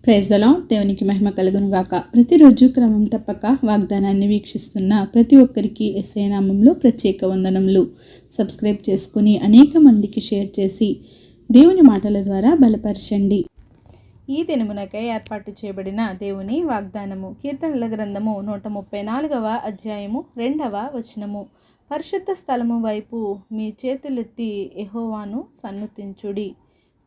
Praise the lord. దేవునికి మహిమ కలుగును గాక. ప్రతిరోజు క్రమం తప్పక వాగ్దానాన్ని వీక్షిస్తున్న ప్రతి ఒక్కరికి యేసయ్య నామములో ప్రత్యేక వందనములు. సబ్స్క్రైబ్ చేసుకుని అనేక మందికి షేర్ చేసి దేవుని మాటల ద్వారా బలపరచండి. ఈ దినమునకై ఏర్పాటు చేయబడిన దేవుని వాగ్దానము కీర్తనల గ్రంథము 134వ అధ్యాయము 2వ వచనము. పరిశుద్ధ స్థలము వైపు మీ చేతులెత్తి యెహోవాను సన్నుతించుడి.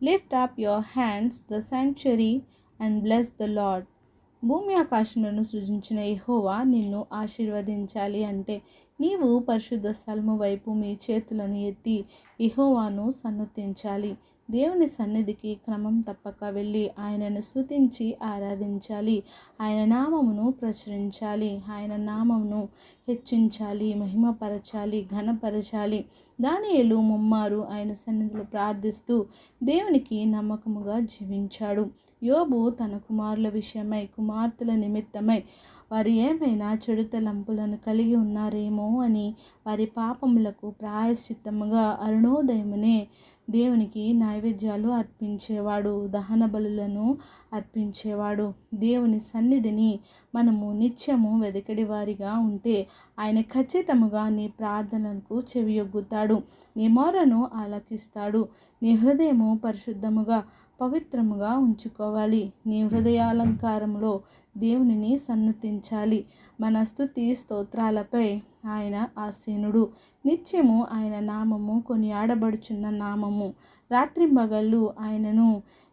Lift up your hands the sanctuary and bless the Lord. భూమి ఆకాశములను సృజించిన యెహోవా నిన్ను ఆశీర్వదించాలి అంటే నీవు పరిశుద్ధ స్థలము వైపు మీ చేతులను ఎత్తి యెహోవాను సన్నుతించాలి. దేవుని సన్నిధికి క్రమం తప్పక వెళ్ళి ఆయనను స్తుతించి ఆరాధించాలి. ఆయన నామమును ప్రచురించాలి. ఆయన నామమును హెచ్చించాలి, మహిమపరచాలి, ఘనపరచాలి. దానియేలు ముమ్మారు ఆయన సన్నిధిలో ప్రార్థిస్తూ దేవునికి నమ్మకముగా జీవించాడు. యోబు తన కుమారుల విషయమై, కుమార్తెల నిమిత్తమై వారు ఏమైనా చెడు తలంపులను కలిగి ఉన్నారేమో అని వారి పాపములకు ప్రాయశ్చిత్తముగా అరుణోదయమునే దేవునికి నైవేద్యాలు అర్పించేవాడు, దహన బలులను అర్పించేవాడు. దేవుని సన్నిధిని మనము నిత్యము వెదకడి వారిగా ఉంటే ఆయన ఖచ్చితముగా నీ ప్రార్థనలకు చెవియొగ్గుతాడు, నీ మొరను ఆలకిస్తాడు. నీ హృదయము పరిశుద్ధముగా పవిత్రముగా ఉంచుకోవాలి. నీ హృదయాలంకారంలో దేవునిని సన్నుతించాలి. మన స్తుతి స్తోత్రాలపై ఆయన ఆసీనుడు. నిత్యము ఆయన నామము కొనియాడబడుచున్న నామము. రాత్రింబగళ్ళు ఆయనను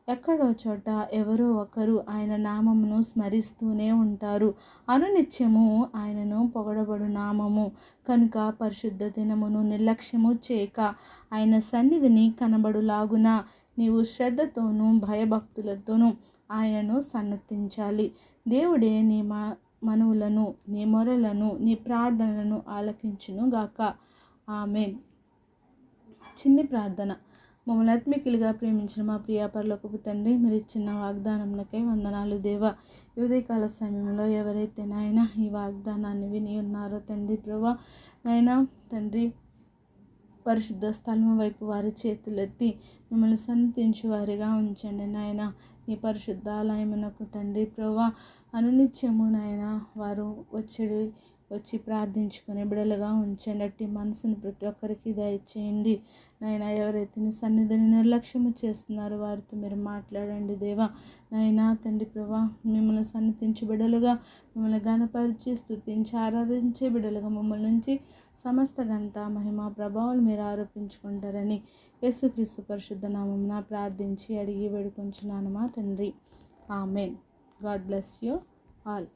ఎక్కడో చోట ఎవరో ఒకరు ఆయన నామమును స్మరిస్తూనే ఉంటారు. అనునిత్యము ఆయనను పొగడబడు నామము కనుక పరిశుద్ధ దినమును నిర్లక్ష్యము చేయక ఆయన సన్నిధిని కనబడులాగున నీవు శ్రద్ధతోనూ భయభక్తులతోనూ ఆయనను సన్నుతించాలి. దేవుడే నీ మనవులను, నీ మొరలను, నీ ప్రార్థనలను ఆలకించును గాక. ఆమేన్. చిన్ని ప్రార్థన. మమ్మల్ని ఆత్మీకులుగా ప్రేమించిన మా ప్రియ పరలోకపు తండ్రి, మీరు ఇచ్చిన వాగ్దానమునకై వందనాలు దేవా. ఈ ఉదయకాల సమయంలో ఎవరైతే నాయన ఈ వాగ్దానాన్ని విని ఉన్నారో తండ్రి ప్రభువా, నాయన తండ్రి పరిశుద్ధ స్థలం వైపు వారి చేతులెత్తి మిమ్మల్ని సన్నిధించు వారిగా ఉంచండి నాయన. ఈ పరిశుద్ధ ఆలయమునకు తండ్రి ప్రభువా అనునిత్యము నాయన వారు వచ్చి ప్రార్థించుకునే బిడలుగా ఉంచండి. అట్టి మనసును ప్రతి ఒక్కరికి దయచేయండి నాయన. ఎవరైతే నీ సన్నిధిని నిర్లక్ష్యము చేస్తున్నారో వారితో మీరు మాట్లాడండి దేవా. నాయన తండ్రి ప్రభువా మిమ్మల్ని సన్నిధించే బిడలుగా, మిమ్మల్ని ఘనపరిచి స్తుతించి ఆరాధించే బిడలుగా మమ్మల్ని నుంచి సమస్త ఘనత మహిమ ప్రభావాలు మీరు ఆరోపించుకుంటారని యేసుక్రీస్తు పరిశుద్ధ నామమున ప్రార్థించి అడిగి వేడుకొంచున్నాను మా తండ్రి. Amen. God bless you all.